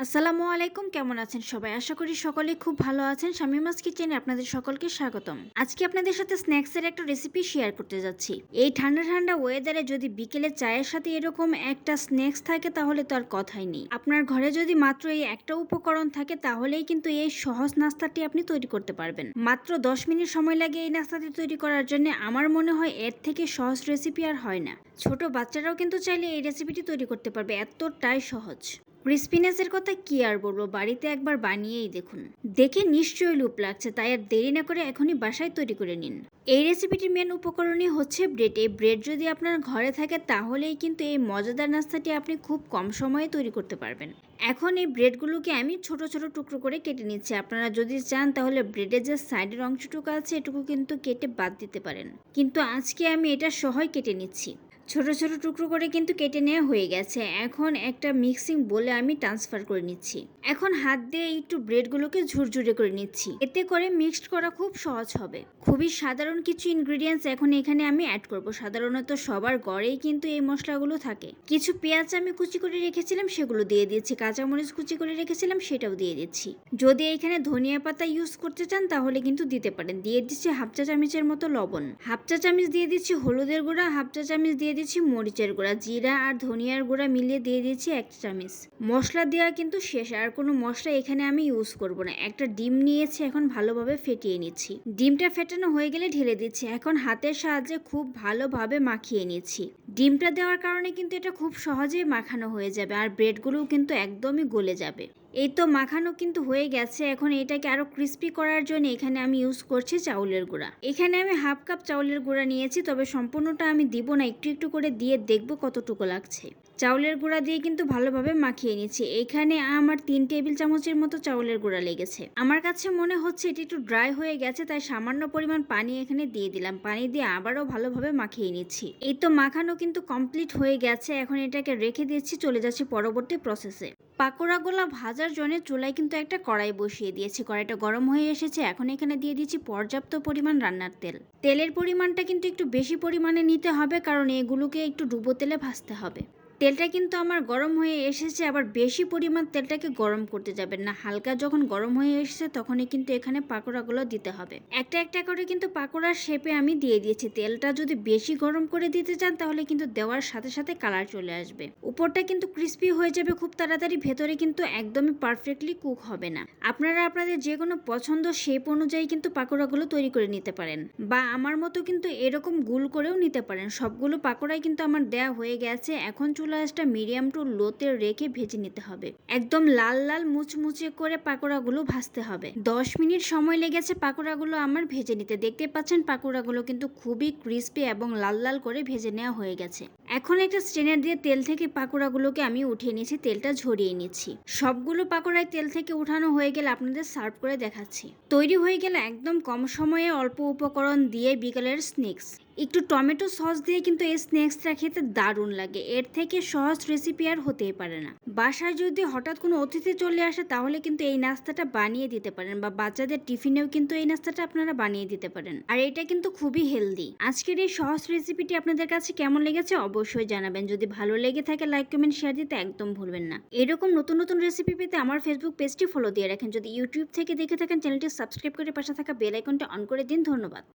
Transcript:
আসসালামু আলাইকুম, কেমন আছেন সবাই? আশা করি সকলেই খুব ভালো আছেন। শামিমাস কিচেনে আপনাদের সকলকে স্বাগতম। আজকে আপনাদের সাথে স্ন্যাক্সের একটা রেসিপি শেয়ার করতে যাচ্ছি। এই ঠান্ডা ঠান্ডা ওয়েদারে যদি বিকেলে চায়ের সাথে এরকম একটা স্ন্যাক্স থাকে তাহলে তো আর কথাই নেই। আপনার ঘরে যদি মাত্র এই একটা উপকরণ থাকে তাহলেই কিন্তু এই সহজ নাস্তাটি আপনি তৈরি করতে পারবেন। মাত্র 10 মিনিট সময় লাগে এই নাস্তাটি তৈরি করার জন্য। আমার মনে হয় এর থেকে সহজ রেসিপি আর হয় না। ছোট বাচ্চারাও কিন্তু চাইলে এই রেসিপিটি তৈরি করতে পারবে, এতটাই সহজ। ক্রিস্পিনেসের কথা কি আর বলবো, বাড়িতে একবার বানিয়েই দেখুন। দেখে নিশ্চয়ই লোভ লাগছে, তাই আর দেরি না করে এখনই বাসায় তৈরি করে নিন। এই রেসিপিটির মেন উপকরণই হচ্ছে ব্রেড। এই ব্রেড যদি আপনার ঘরে থাকে তাহলেই কিন্তু এই মজাদার নাস্তাটি আপনি খুব কম সময়ে তৈরি করতে পারবেন। এখন এই ব্রেডগুলোকে আমি ছোট ছোট টুকরো করে কেটে নিচ্ছি। আপনারা যদি চান তাহলে ব্রেডের যে সাইডের অংশটুকু আছে এটুকু কিন্তু কেটে বাদ দিতে পারেন, কিন্তু আজকে আমি এটা সহই কেটে নিচ্ছি। ছোট ছোট টুকরো করে কিন্তু কেটে নেওয়া হয়ে গেছে। এখন একটা মিক্সিং বলে আমি ট্রান্সফার করে নিচ্ছি। এখন হাত দিয়ে একটু ব্রেডগুলোকে ঝুরঝুরে করে নিচ্ছি, এতে করে মিক্সড করা খুব সহজ হবে। খুবই সাধারণ কিছু ইনগ্রেডিয়েন্টস এখন এখানে আমি অ্যাড করব। সাধারণত সবার ঘরেই কিন্তু এই মশলাগুলো থাকে। কিছু পেঁয়াজ আমি কুচি করে রেখেছিলাম সেগুলো দিয়ে দিচ্ছি, কাঁচামরিচ কুচি করে রেখেছিলাম সেটাও দিয়ে দিচ্ছি। যদি এখানে ধনিয়া পাতা ইউজ করতে চান তাহলে কিন্তু দিতে পারেন। দিয়ে দিচ্ছি হাফ চা চামচের মতো লবণ, হাফ চা চামচ দিয়ে দিচ্ছি হলুদের গুঁড়া, হাফ চা চামচ দিয়ে দিচ্ছি মরিচের গুঁড়া, জিরা আর ধনিয়ার গুঁড়া মিলিয়ে দিয়ে দিচ্ছি 1 চামচ। মশলা দেওয়া কিন্তু শেষ, আর কোনো মশলা এখানে আমি ইউজ করব না। একটা ডিম নিয়েছি, এখন ভালোভাবে ফেটিয়ে নিচ্ছি। ডিমটা ফেটানো হয়ে গেলে ঢেলে দিচ্ছি। এখন হাতের সাহায্যে খুব ভালোভাবে মাখিয়ে নিচ্ছি। ডিমটা দেওয়ার কারণে কিন্তু এটা খুব সহজেই মাখানো হয়ে যাবে, আর ব্রেডগুলোও কিন্তু একদমই গলে যাবে। এই তো মাখানো কিন্তু হয়ে গেছে। এখন এটাকে আরো ক্রিস্পি করার জন্য এখানে আমি ইউজ করছি চাউলের গুঁড়া। এখানে আমি হাফ কাপ চাউলের গুঁড়া নিয়েছি, তবে সম্পূর্ণটা আমি দিব না, একটু একটু করে দিয়ে দেখবো কতটুকু লাগছে। চাউলের গুঁড়া দিয়ে কিন্তু ভালোভাবে মাখিয়ে নিচ্ছি। এখানে আমার 3 টেবিল চামচের মতো চাউলের গুঁড়া লেগেছে। আমার কাছে মনে হচ্ছে এটি একটু ড্রাই হয়ে গেছে, তাই সামান্য পরিমাণ পানি এখানে দিয়ে দিলাম। পানি দিয়ে আবারও ভালোভাবে মাখিয়ে নিচ্ছি। এই তো মাখানো কিন্তু কমপ্লিট হয়ে গেছে। এখন এটাকে রেখে দিচ্ছি, চলে যাচ্ছি পরবর্তী প্রসেসে। পাকোড়াগুলো ভাজার জন্য চুলায় কিন্তু একটা কড়াই বসিয়ে দিয়েছি। কড়াইটা গরম হয়ে এসেছে। এখন এখানে দিয়ে দিচ্ছি পর্যাপ্ত পরিমাণ রান্নার তেল। তেলের পরিমাণটা কিন্তু একটু বেশি পরিমাণে নিতে হবে, কারণ এগুলোকে একটু ডুবো তেলে ভাজতে হবে। তেলটা কিন্তু আমার গরম হয়ে এসেছে, আবার বেশি পরিমাণ তেলটাকে গরম করতে যাবেন না। হালকা যখন গরম হয়ে এসেছে তখনই কিন্তু এখানে পাকোড়াগুলো দিতে হবে। একটা একটা করে কিন্তু পাকোড়ার শেপে আমি দিয়ে দিয়েছি। তেলটা যদি বেশি গরম করে দিতে চান তাহলে কিন্তু দেওয়ার সাথে সাথে কালার চলে আসবে। উপরটা কিন্তু ক্রিস্পি হয়ে যাবে খুব তাড়াতাড়ি, ভেতরে কিন্তু একদমই পারফেক্টলি কুক হবে না। আপনারা আপনাদের যে কোনো পছন্দ শেপ অনুযায়ী কিন্তু পাকোড়াগুলো তৈরি করে নিতে পারেন, বা আমার মতো কিন্তু এরকম গোল করেও নিতে পারেন। সবগুলো পাকোড়াই কিন্তু আমার দেয়া হয়ে গেছে। এখন চুলাটা মিডিয়াম টু লোতে রেখে ভেজে নিতে হবে। একদম লাল লাল মুচমুচে করে পাকোড়াগুলো ভাজতে হবে। 10 মিনিট সময় লেগেছে পাকোড়াগুলো আমার ভেজে নিতে। দেখতে পাচ্ছেন পাকোড়াগুলো কিন্তু খুবই ক্রিস্পি এবং লাল লাল করে ভেজে নেওয়া হয়ে গেছে। এখন একটা স্ট্রেনার দিয়ে তেল থেকে পাকোড়াগুলোকে আমি উঠিয়ে নিয়েছি, তেলটা ঝরিয়ে নিচ্ছি। সবগুলো পাকোড়ায় তেল থেকে উঠানো হয়ে গেলে আপনাদের সার্ভ করে দেখাচ্ছি। তৈরি হয়ে গেলে একদম কম সময়ে অল্প উপকরণ দিয়ে বিকালের স্ন্যাক্স। একটু টমেটো সস দিয়ে কিন্তু এই স্ন্যাক্সটা খেতে দারুণ লাগে। এর থেকে সহজ রেসিপি আর হতেই পারে না। বাসায় যদি হঠাৎ কোনো অতিথি চলে আসে তাহলে কিন্তু এই নাস্তাটা বানিয়ে দিতে পারেন, বা বাচ্চাদের টিফিনেও কিন্তু এই নাস্তাটা আপনারা বানিয়ে দিতে পারেন। আর এটা কিন্তু খুবই হেলদি। আজকের এই সহজ রেসিপিটি আপনাদের কাছে কেমন লেগেছে অবশ্যই জানাবেন। যদি ভালো লেগে থাকে লাইক কমেন্ট শেয়ার দিতে একদম ভুলবেন না। এরকম নতুন নতুন রেসিপি পেতে আমার ফেসবুক পেজটি ফলো দিয়ে রাখেন। যদি ইউটিউব থেকে দেখে থাকেন চ্যানেলটি সাবস্ক্রাইব করে পাশে থাকা বেল আইকনটা অন করে দিন। ধন্যবাদ।